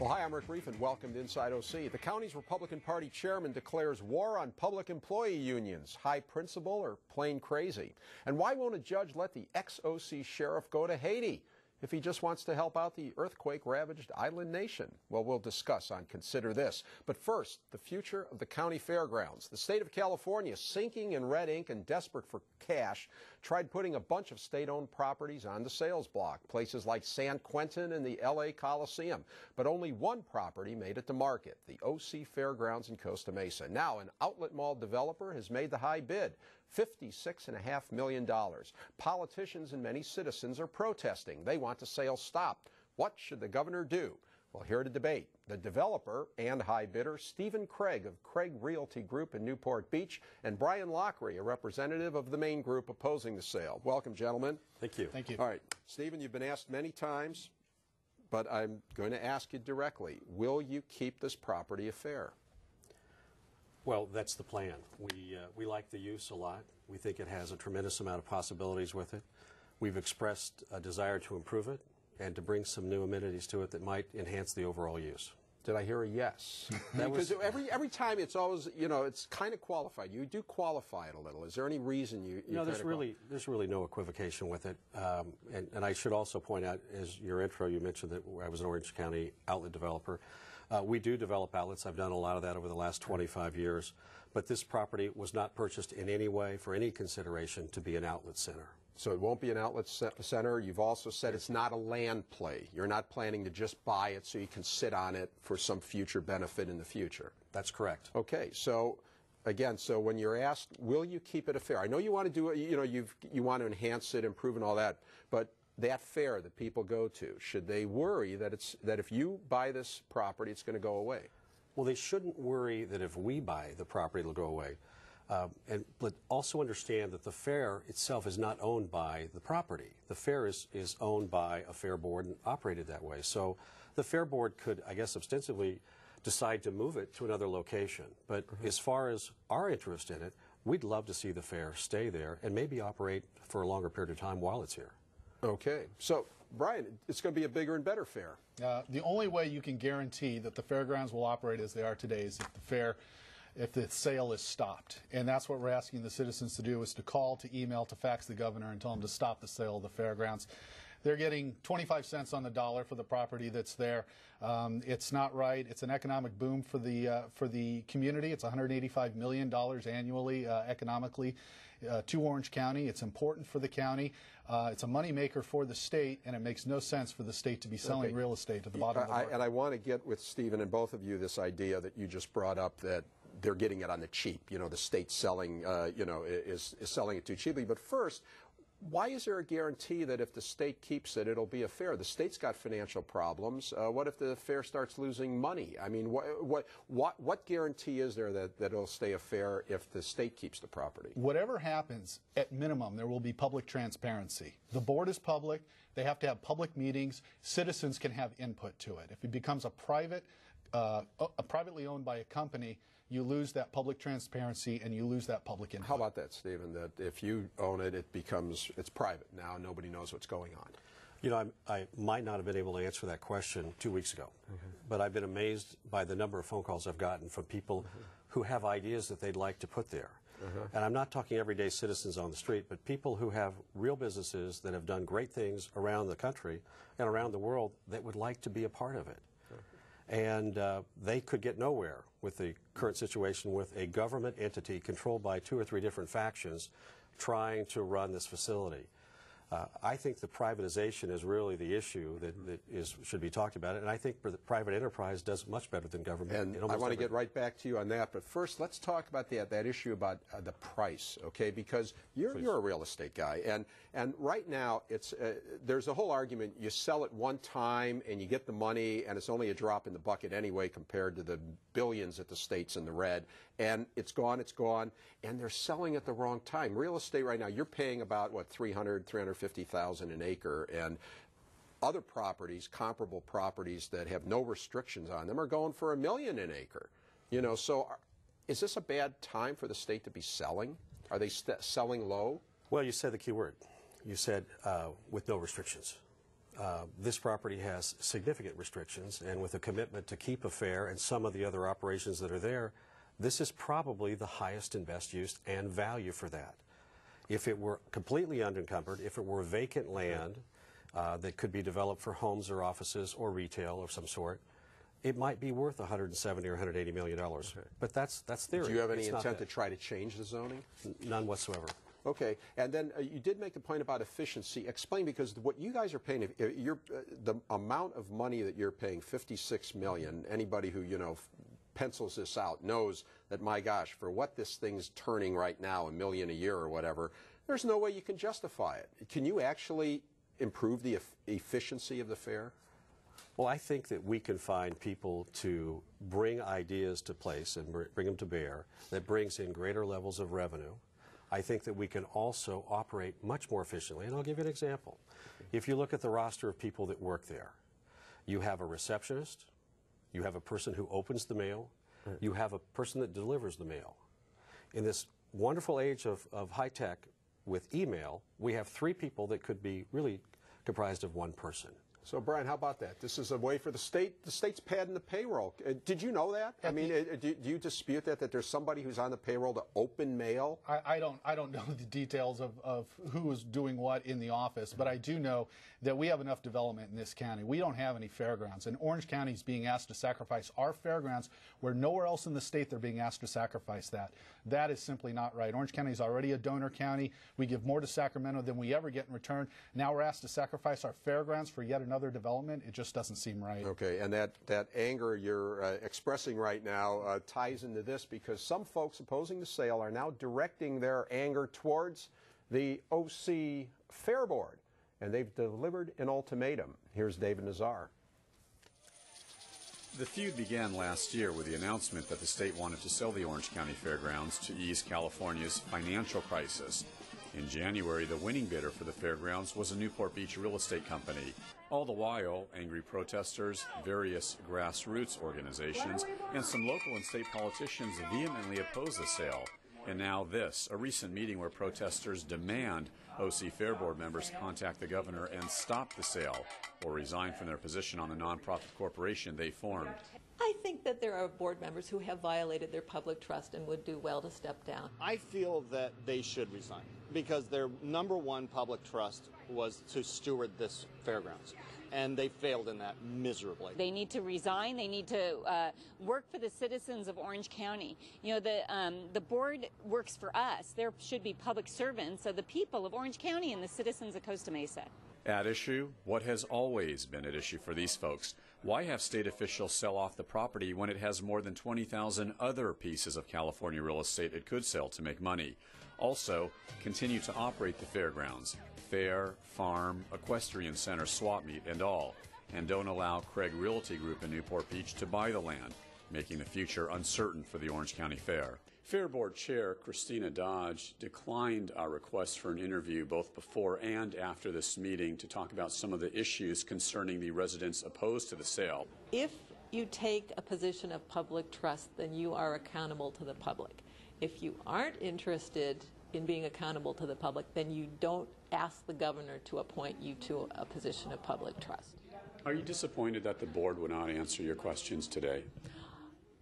Well, hi, I'm Rick Reiff, and welcome to Inside OC. The county's Republican Party chairman declares war on public employee unions. High principle or plain crazy? And why won't a judge let the ex-OC sheriff go to Haiti if he just wants to help out the earthquake-ravaged island nation? Well, we'll discuss on Consider This. But first, the future of the county fairgrounds. The state of California, sinking in red ink and desperate for cash, tried putting a bunch of state-owned properties on the sales block, places like San Quentin and the L.A. Coliseum. But only one property made it to market, the OC Fairgrounds in Costa Mesa. Now, an outlet mall developer has made the high bid, $56.5 million. Politicians and many citizens are protesting. They want the sale stopped. What should the governor do? Well, here to debate, the developer and high bidder, Steven Craig of Craig Realty Group in Newport Beach, and Brian Lochrie, a representative of the main group opposing the sale. Welcome, gentlemen. Thank you. Thank you. All right, Steven, you've been asked many times, but I'm going to ask you directly. Will you keep this property a fair? Well, that's the plan. We like the use a lot. We think it has a tremendous amount of possibilities with it. We've expressed a desire to improve it and to bring some new amenities to it that might enhance the overall use. Did I hear a yes? Because every time it's always, you know, it's kind of qualified. You do qualify it a little. Is there any reason you no, there's really no equivocation with it. And I should also point out, as your intro, you mentioned that I was an Orange County outlet developer. We do develop outlets. I've done a lot of that over the last 25 years. But this property was not purchased in any way for any consideration to be an outlet center. So it won't be an outlet center. You've also said it's not a land play. You're not planning to just buy it so you can sit on it for some future benefit in the future. That's correct. Okay. So again, so when you're asked, will you keep it a fair? I know you want to do it, you know, you want to enhance it, improve and all that, but that fair that people go to, should they worry that if you buy this property, it's going to go away? Well, they shouldn't worry that if we buy the property, it'll go away. But also understand that the fair itself is not owned by the property. The fair is owned by a fair board and operated that way. So the fair board could, I guess, ostensibly decide to move it to another location. But as far as our interest in it, we'd love to see the fair stay there and maybe operate for a longer period of time while it's here. Okay. So, Brian, it's going to be a bigger and better fair. The only way you can guarantee that the fairgrounds will operate as they are today is if the sale is stopped. And that's what we're asking the citizens to do, is to call, to email, to fax the governor and tell him to stop the sale of the fairgrounds. They're getting 25 cents on the dollar for the property that's there. It's not right. It's an economic boom for the community. It's $185 million annually economically to Orange County. It's important for the county. It's a moneymaker for the state, and it makes no sense for the state to be selling real estate at the bottom of the market. And I want to get with Steven and both of you this idea that you just brought up, that they're getting it on the cheap. You know, the state selling, is selling it too cheaply. But first, why is there a guarantee that if the state keeps it, it'll be a fair? The state's got financial problems. What if the fair starts losing money? I mean, what guarantee is there that it'll stay a fair if the state keeps the property? Whatever happens, at minimum, there will be public transparency. The board is public. They have to have public meetings. Citizens can have input to it. If it becomes a privately owned by a company, you lose that public transparency and you lose that public input. How about that, Stephen, that if you own it, it's private now, nobody knows what's going on? You know, I might not have been able to answer that question 2 weeks ago, but I've been amazed by the number of phone calls I've gotten from people who have ideas that they'd like to put there. And I'm not talking everyday citizens on the street, but people who have real businesses that have done great things around the country and around the world that would like to be a part of it. And they could get nowhere with the current situation with a government entity controlled by 2 or 3 different factions trying to run this facility. I think the privatization is really the issue that should be talked about, and I think the private enterprise does much better than government. And I want to get right back to you on that, but first let's talk about that issue about the price, okay? Because you're a real estate guy, and right now there's a whole argument. You sell it one time and you get the money, and it's only a drop in the bucket anyway compared to the billions that the state's in the red, and it's gone, and they're selling at the wrong time. Real estate right now, you're paying about what, $350,000 an acre, and other properties, comparable properties that have no restrictions on them, are going for $1 million an acre. You know, so is this a bad time for the state to be selling? Are they selling low? Well, you said the key word. You said with no restrictions. this property has significant restrictions, and with a commitment to keep a fair and some of the other operations that are there, this is probably the highest and best use and value for that. If it were completely unencumbered, if it were vacant land that could be developed for homes or offices or retail of some sort, it might be worth $170 or $180 million. Okay. But that's theory. Do you have any intent to try to change the zoning? None whatsoever. Okay, and then you did make the point about efficiency. Explain, because what you guys are paying, the amount of money that you're paying, $56 million. Anybody who pencils this out knows that, my gosh, for what this thing's turning right now, $1 million a year or whatever, there's no way you can justify it. Can you actually improve the efficiency of the fair? Well, I think that we can find people to bring ideas to place and bring them to bear that brings in greater levels of revenue. I think that we can also operate much more efficiently, and I'll give you an example. If you look at the roster of people that work there, you have a receptionist, you have a person who opens the mail, you have a person that delivers the mail. In this wonderful age of high tech with email, we have 3 people that could be really comprised of 1 person. So, Brian, how about that? This is a way for the state's padding the payroll. Did you know that? I mean, do you dispute that there's somebody who's on the payroll to open mail? I don't know the details of who is doing what in the office, but I do know that we have enough development in this county. We don't have any fairgrounds, and Orange County is being asked to sacrifice our fairgrounds where nowhere else in the state they're being asked to sacrifice that. That is simply not right. Orange County is already a donor county. We give more to Sacramento than we ever get in return. Now we're asked to sacrifice our fairgrounds for yet another development. It just doesn't seem right. Okay, and that anger you're expressing right now ties into this, because some folks opposing the sale are now directing their anger towards the OC Fair Board, and they've delivered an ultimatum. Here's David Nazar. The feud began last year with the announcement that the state wanted to sell the Orange County Fairgrounds to ease California's financial crisis. In January, the winning bidder for the fairgrounds was a Newport Beach real estate company. All the while, angry protesters, various grassroots organizations, and some local and state politicians vehemently opposed the sale. And now this, a recent meeting where protesters demand OC Fair Board members contact the governor and stop the sale or resign from their position on the nonprofit corporation they formed. I think that there are board members who have violated their public trust and would do well to step down. I feel that they should resign because their #1 public trust was to steward this fairgrounds, and they failed in that miserably. They need to resign. They need to work for the citizens of Orange County. You know, the board works for us. There should be public servants of the people of Orange County and the citizens of Costa Mesa. At issue, what has always been at issue for these folks. Why have state officials sell off the property when it has more than 20,000 other pieces of California real estate it could sell to make money? Also, continue to operate the fairgrounds, fair, farm, equestrian center, swap meet, and all. And don't allow Craig Realty Group in Newport Beach to buy the land, making the future uncertain for the Orange County Fair. Fair Board Chair Christina Dodge declined our request for an interview both before and after this meeting to talk about some of the issues concerning the residents opposed to the sale. If you take a position of public trust, then you are accountable to the public. If you aren't interested in being accountable to the public, then you don't ask the governor to appoint you to a position of public trust. Are you disappointed that the board would not answer your questions today?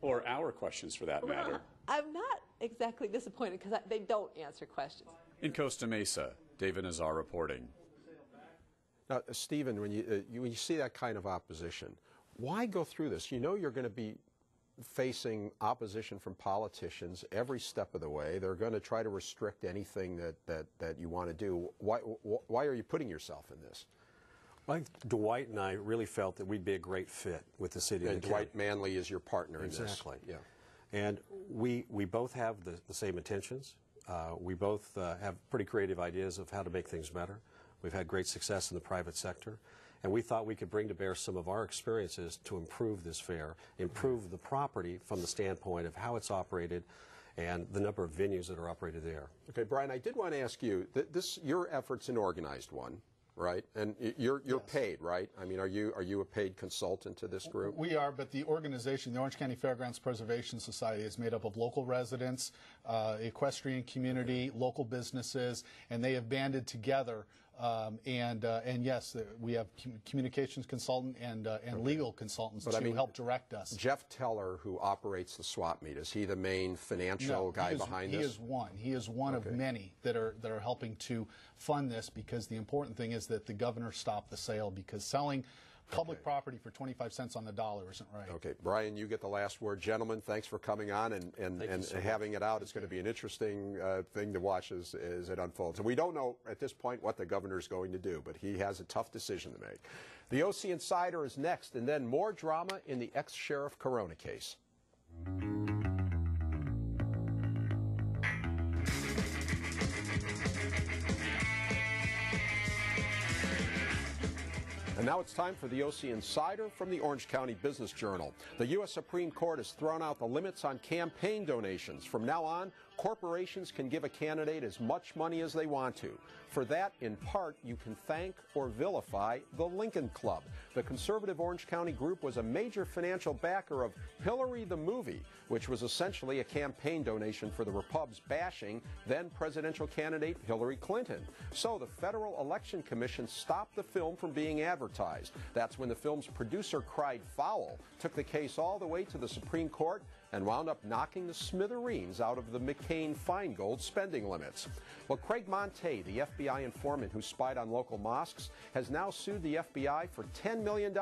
Or our questions, for that matter? I'm not exactly disappointed because they don't answer questions. In Costa Mesa, David Nazar reporting. Now, Stephen, when you see that kind of opposition, why go through this? You know you're going to be facing opposition from politicians every step of the way. They're going to try to restrict anything that you want to do. Why are you putting yourself in this? I think Dwight and I really felt that we'd be a great fit with the city. And Dwight Manley is your partner in this. Exactly. Yeah. And we both have the same intentions. We both have pretty creative ideas of how to make things better. We've had great success in the private sector. And we thought we could bring to bear some of our experiences to improve this fair, improve the property from the standpoint of how it's operated and the number of venues that are operated there. Okay, Brian, I did want to ask you, your effort's an organized one, right? And you're yes. paid, right? I mean, are you a paid consultant to this group? We are, but the organization, the Orange County Fairgrounds Preservation Society, is made up of local residents, equestrian community, local businesses, and they have banded together And yes, we have communications consultant and legal consultants to help direct us. Jeff Teller, who operates the swap meet, is he the main financial guy behind this? He is one. He is one of many that are helping to fund this, because the important thing is that the governor stopped the sale, because selling public property for 25 cents on the dollar isn't right. Okay, Brian, you get the last word. Gentlemen, thanks for coming on and so having it out. It's going to be an interesting thing to watch as it unfolds. And we don't know at this point what the governor's going to do, but he has a tough decision to make. The OC Insider is next, and then more drama in the ex-Sheriff Corona case. And now it's time for the OC Insider from the Orange County Business Journal. The U.S. Supreme Court has thrown out the limits on campaign donations. From now on, corporations can give a candidate as much money as they want to. For that, in part, you can thank or vilify the Lincoln Club. The conservative Orange County group was a major financial backer of Hillary the Movie, which was essentially a campaign donation for the Repubs bashing then presidential candidate Hillary Clinton. So the Federal Election Commission stopped the film from being advertised. That's when the film's producer cried foul, took the case all the way to the Supreme Court, and wound up knocking the smithereens out of the McCain-Feingold spending limits. Well, Craig Monte, the FBI informant who spied on local mosques, has now sued the FBI for $10 million,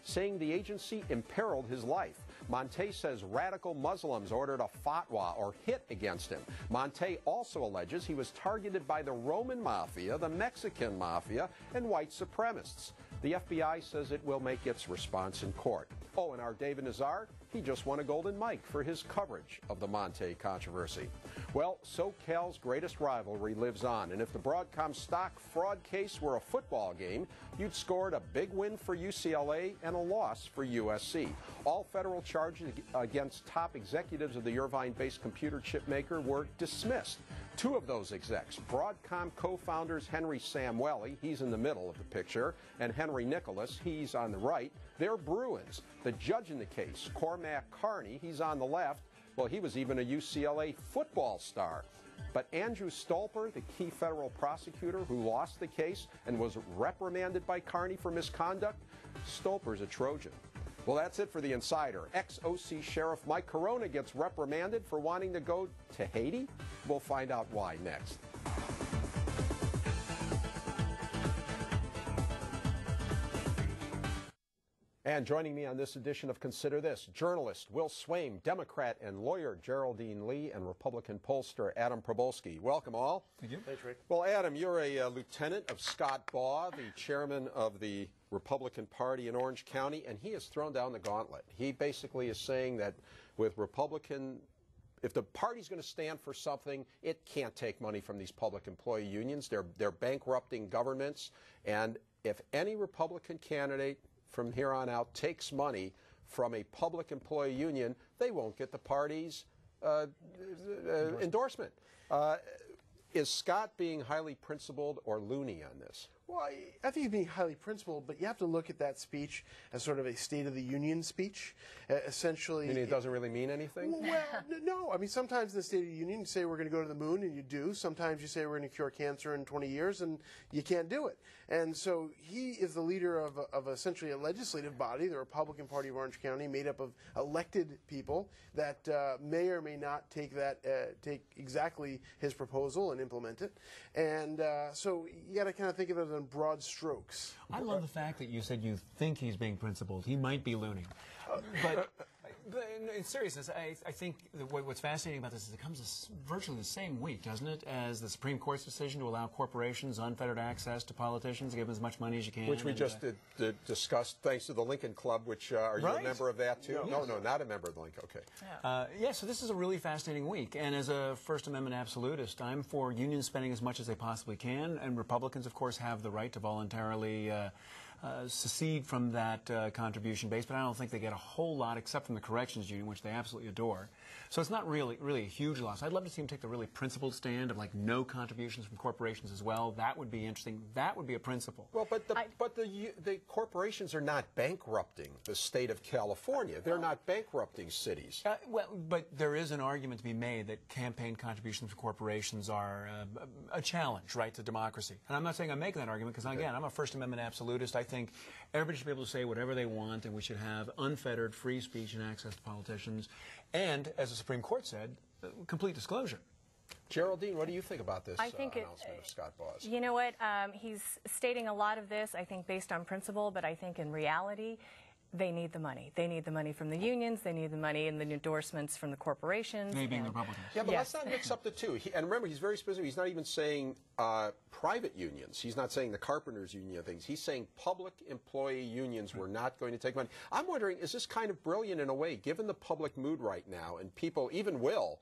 saying the agency imperiled his life. Monte says radical Muslims ordered a fatwa or hit against him. Monte also alleges he was targeted by the Roman Mafia, the Mexican Mafia, and white supremacists. The FBI says it will make its response in court. Oh, and our David Nazar, he just won a Golden Mike for his coverage of the Monte controversy. Well, SoCal's greatest rivalry lives on, and if the Broadcom stock fraud case were a football game, you'd scored a big win for UCLA and a loss for USC. All federal charges against top executives of the Irvine-based computer chip maker were dismissed. Two of those execs, Broadcom co-founders Henry Samueli, he's in the middle of the picture, and Henry Nicholas, he's on the right, they're Bruins. The judge in the case, Cormac Carney, he's on the left. Well, he was even a UCLA football star. But Andrew Stolper, the key federal prosecutor who lost the case and was reprimanded by Carney for misconduct, Stolper's a Trojan. Well, that's it for the Insider. Ex-OC Sheriff Mike Corona gets reprimanded for wanting to go to Haiti. We'll find out why next. And joining me on this edition of Consider This, journalist Will Swaim, Democrat and lawyer Geraldine Ly, and Republican pollster Adam Probolsky. Welcome all. Thank you. Thanks, Rick. Well, Adam, you're a lieutenant of Scott Baugh, the chairman of the Republican Party in Orange County, and he has thrown down the gauntlet. He basically is saying that with if the party's going to stand for something, it can't take money from these public employee unions. They're bankrupting governments, and if any Republican candidate from here on out takes money from a public employee union, they won't get the party's endorsement. Is Scott being highly principled or loony on this? Well, I think he's being highly principled, but you have to look at that speech as sort of a State of the Union speech. Essentially, You mean it doesn't really mean anything? Well, no. I mean, sometimes in the State of the Union, you say we're going to go to the moon, and you do. Sometimes you say we're going to cure cancer in 20 years, and you can't do it. And so he is the leader of essentially a legislative body, the Republican Party of Orange County, made up of elected people that may or may not take exactly his proposal and implement it. And so you got to kind of think of it in broad strokes. I love the fact that you said you think he's being principled. He might be loony. But in seriousness, I think what's fascinating about this is it comes virtually the same week, doesn't it, as the Supreme Court's decision to allow corporations unfettered access to politicians, give them as much money as you can. Which we just discussed, thanks to the Lincoln Club, which are you a member of that too? No, not a member of the Lincoln. Okay. Yeah, so this is a really fascinating week. And as a First Amendment absolutist, I'm for unions spending as much as they possibly can. And Republicans, of course, have the right to voluntarily secede from that contribution base, but I don't think they get a whole lot except from the corrections union, which they absolutely adore. So it's not really a huge loss. I'd love to see him take the really principled stand of like no contributions from corporations as well. That would be interesting. That would be a principle. Well, but the corporations are not bankrupting the state of California. They're not bankrupting cities. Well, but there is an argument to be made that campaign contributions from corporations are a challenge, right, to democracy. And I'm not saying I'm making that argument because, again, I'm a First Amendment absolutist. I think everybody should be able to say whatever they want, and we should have unfettered free speech and access to politicians. And, as the Supreme Court said, complete disclosure. Geraldine, what do you think about this announcement of Scott Boz? You know what? He's stating a lot of this, I think, based on principle, but I think in reality, they need the money. They need the money from the unions. They need the money and the endorsements from the corporations. Maybe the Republicans. Yeah, but let's not mix up the two. And remember, he's very specific. He's not even saying private unions. He's not saying the carpenters union things. He's saying public employee unions were not going to take money. I'm wondering, is this kind of brilliant in a way, given the public mood right now, and people, even Will,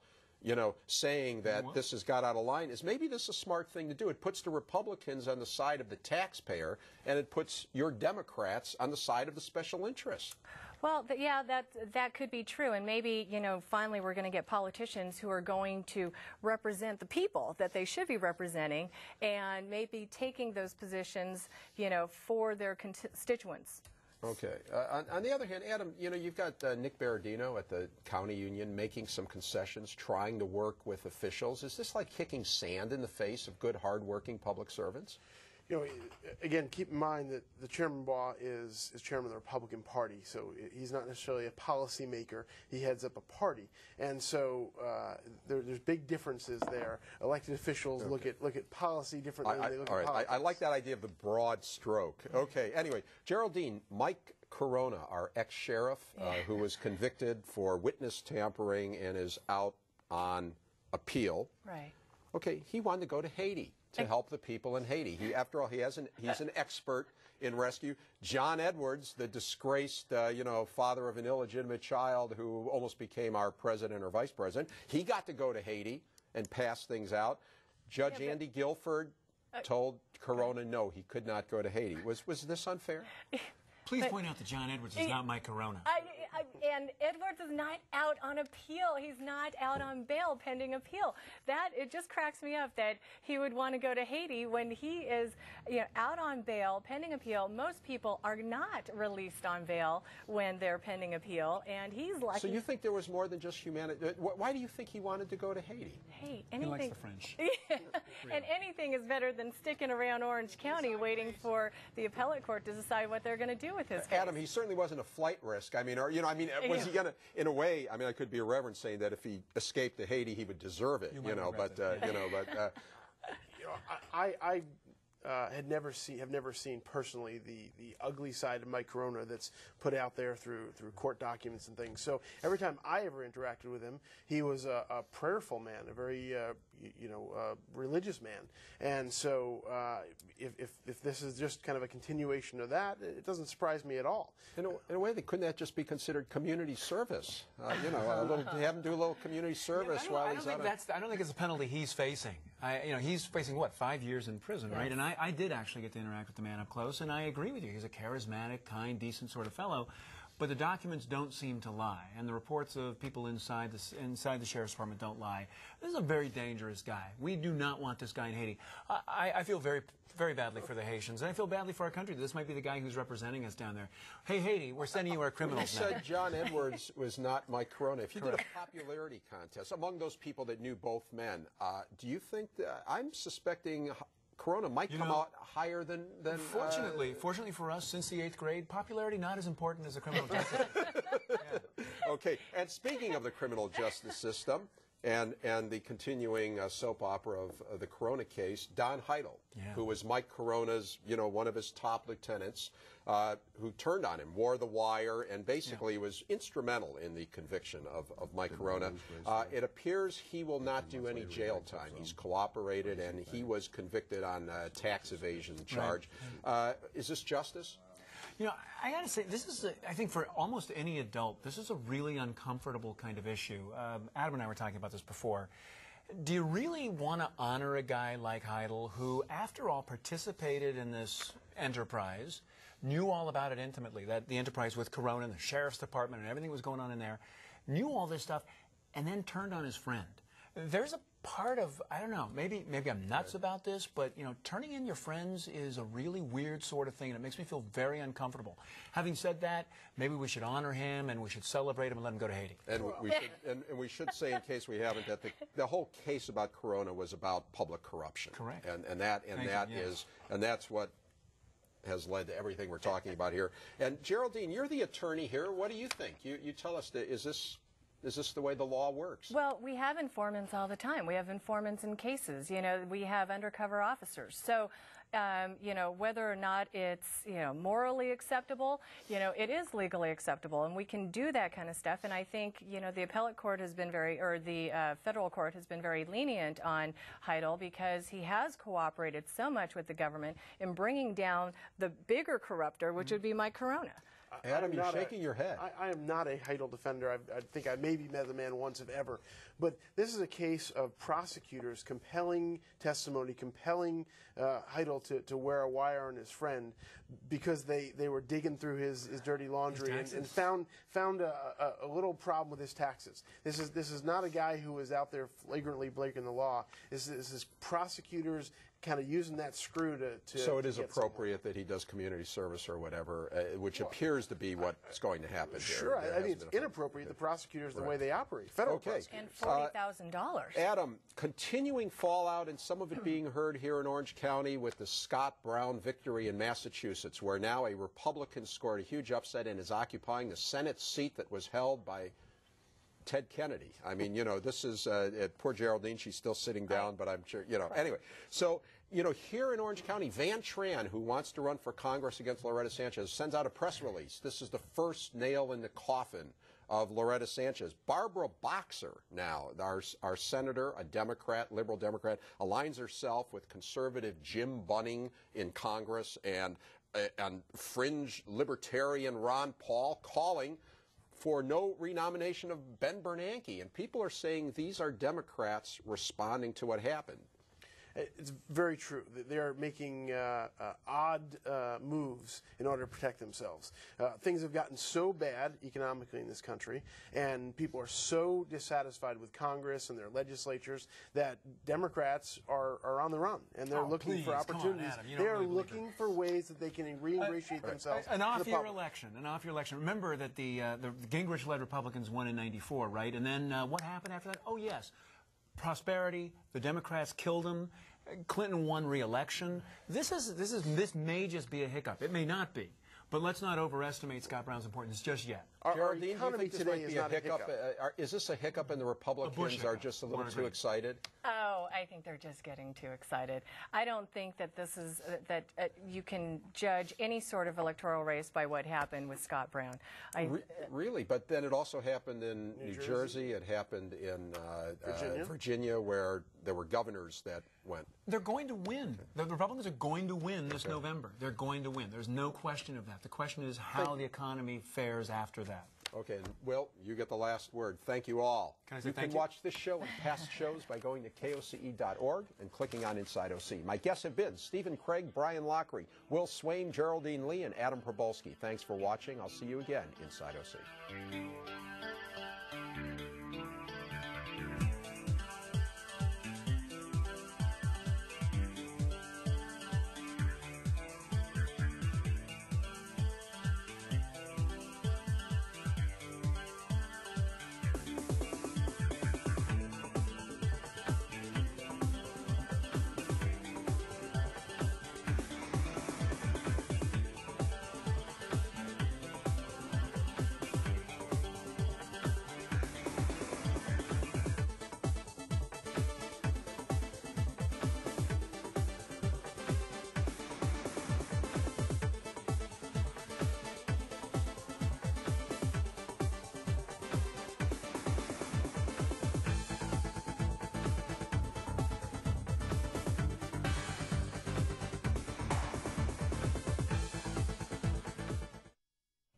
saying that this has got out of line, is maybe this a smart thing to do? It puts the Republicans on the side of the taxpayer, and it puts your Democrats on the side of the special interests. Well, yeah, that could be true, and maybe, finally we're going to get politicians who are going to represent the people that they should be representing, and maybe taking those positions, for their constituents. Okay. On the other hand, Adam, you've got Nick Berardino at the county union making some concessions, trying to work with officials. Is this like kicking sand in the face of good, hard-working public servants? Again, keep in mind that the Chairman Baugh is chairman of the Republican Party, so he's not necessarily a policymaker. He heads up a party, and so there's big differences there. Elected officials look at policy differently than they look at politics. I like that idea of the broad stroke. Okay. Anyway, Geraldine, Mike Corona, our ex-sheriff, who was convicted for witness tampering and is out on appeal. Right. Okay. He wanted to go to Haiti to help the people in Haiti. After all, he's an expert in rescue. John Edwards, the disgraced, father of an illegitimate child who almost became our president or vice president, he got to go to Haiti and pass things out. Judge Andy Guilford told Corona no, he could not go to Haiti. Was this unfair? Please point out that John Edwards is not Mike Corona. And Edwards is not out on appeal. He's not out on bail pending appeal. It just cracks me up that he would want to go to Haiti when he is out on bail pending appeal. Most people are not released on bail when they're pending appeal, and he's lucky. So you think there was more than just humanity? Why do you think he wanted to go to Haiti? Hey, anything. He likes the French. And anything is better than sticking around Orange County waiting for the appellate court to decide what they're going to do with his case. Adam, he certainly wasn't a flight risk. Was he going to, in a way, I could be irreverent saying that if he escaped to Haiti, he would deserve it, I have never seen personally the ugly side of Mike Corona that's put out there through court documents and things. So every time I ever interacted with him, he was a prayerful man, a very religious man. And so if this is just kind of a continuation of that, it doesn't surprise me at all. In a way, couldn't that just be considered community service? Have him do a little community service while he's out. I don't think it's a penalty he's facing. He's facing, 5 years in prison, right? And I did actually get to interact with the man up close, and I agree with you. He's a charismatic, kind, decent sort of fellow. But the documents don't seem to lie, and the reports of people inside the Sheriff's Department don't lie. This is a very dangerous guy. We do not want this guy in Haiti. I feel very, very badly for the Haitians, and I feel badly for our country. This might be the guy who's representing us down there. Hey, Haiti, we're sending you our criminals now. You said John Edwards was not Mike Corona. If you did a popularity contest among those people that knew both men, do you think that I'm suspecting Corona might come out higher than Fortunately for us, since the 8th grade, popularity not as important as the criminal justice system. Okay, and speaking of the criminal justice system and the continuing soap opera of the Corona case, Don Heidel, who was Mike Corona's, one of his top lieutenants, who turned on him, wore the wire, and basically was instrumental in the conviction of Mike Corona. It appears he will not do any jail time. He's cooperated, and he was convicted on a tax evasion charge. Is this justice? I got to say, this is, I think for almost any adult, this is a really uncomfortable kind of issue. Adam and I were talking about this before. Do you really want to honor a guy like Heidel who, after all, participated in this enterprise, knew all about it intimately, that the enterprise with Corona and the Sheriff's Department and everything was going on in there, knew all this stuff, and then turned on his friend. There's a part of, I don't know, maybe I'm nuts about this, but, you know, turning in your friends is a really weird sort of thing, and it makes me feel very uncomfortable. Having said that, maybe we should honor him, and we should celebrate him and let him go to Haiti. And we should say, in case we haven't, that the whole case about Corona was about public corruption. Correct. And that's what has led to everything we're talking about here. And Geraldine, you're the attorney here. What do you think? You tell us, is this the way the law works? Well, we have informants all the time. We have informants in cases. You know, we have undercover officers. So, you know, whether or not it's, you know, morally acceptable, you know, it is legally acceptable, and we can do that kind of stuff. And I think, you know, the appellate court has been the federal court has been very lenient on Heidel because he has cooperated so much with the government in bringing down the bigger corrupter, which would be Mike Corona. Adam, you're shaking your head. I am not a Heidel defender. I think I maybe met the man once, if ever. But this is a case of prosecutors compelling testimony, compelling Heidel to wear a wire on his friend because they were digging through his dirty laundry and found a little problem with his taxes. This is not a guy who is out there flagrantly breaking the law. This is prosecutors kind of using that screw to So it is appropriate that he does community service or whatever, which appears to be what's going to happen Sure, here. I mean, it's inappropriate, the prosecutors, the way they operate, federal prosecutors. And $40,000. Adam, continuing fallout and some of it being heard here in Orange County with the Scott Brown victory in Massachusetts, where now a Republican scored a huge upset and is occupying the Senate seat that was held by Ted Kennedy. I mean, you know, this is, poor Geraldine, she's still sitting down, but I'm sure, you know, anyway. So, you know, here in Orange County, Van Tran, who wants to run for Congress against Loretta Sanchez, sends out a press release. This is the first nail in the coffin of Loretta Sanchez. Barbara Boxer now, our senator, a Democrat, liberal Democrat, aligns herself with conservative Jim Bunning in Congress and fringe libertarian Ron Paul, calling for no renomination of Ben Bernanke. And people are saying these are Democrats responding to what happened. It's very true. They are making odd moves in order to protect themselves. Things have gotten so bad economically in this country, and people are so dissatisfied with Congress and their legislatures that Democrats are on the run, and they're looking for opportunities. They are looking for ways that they can reingratiate themselves. An off-year election. An off-year election. Remember that the Gingrich-led Republicans won in '94, right? And then what happened after that? Oh, yes. Prosperity. The Democrats killed him. Clinton won re-election. This may just be a hiccup. It may not be, but let's not overestimate Scott Brown's importance just yet. Geraldine, do you think this might be a hiccup? Is this a hiccup and the Republicans are just a little too excited? Oh, I think they're just getting too excited. I don't think that this is that you can judge any sort of electoral race by what happened with Scott Brown. Really? But then it also happened in New Jersey. It happened in Virginia, where there were governors that went. They're going to win. The Republicans are going to win this November. They're going to win. There's no question of that. The question is how the economy fares after that. Okay, and Will, you get the last word. Thank you all. You can watch this show and past shows by going to koce.org and clicking on Inside OC. My guests have been Steven Craig, Brian Lochrie, Will Swaim, Geraldine Ly, and Adam Probolsky. Thanks for watching. I'll see you again Inside OC.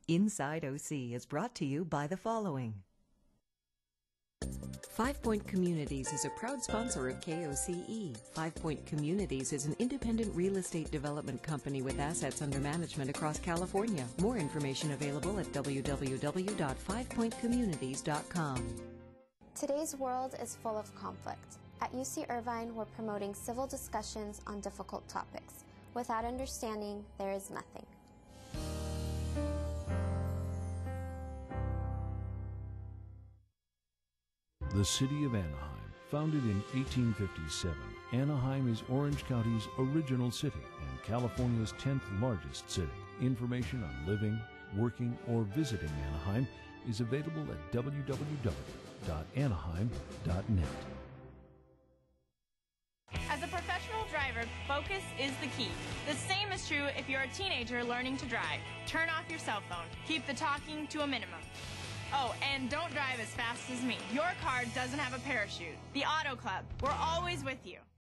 Inside OC is brought to you by the following. 5 Point Communities is a proud sponsor of KOCE. 5 Point Communities is an independent real estate development company with assets under management across California. More information available at www.fivepointcommunities.com. Today's world is full of conflict. At UC Irvine, we're promoting civil discussions on difficult topics. Without understanding, there is nothing. The city of Anaheim, founded in 1857, Anaheim is Orange County's original city and California's 10th largest city. Information on living, working, or visiting Anaheim is available at www.anaheim.net. As a professional driver, focus is the key. The same is true if you're a teenager learning to drive. Turn off your cell phone. Keep the talking to a minimum. Oh, and don't drive as fast as me. Your car doesn't have a parachute. The Auto Club, we're always with you.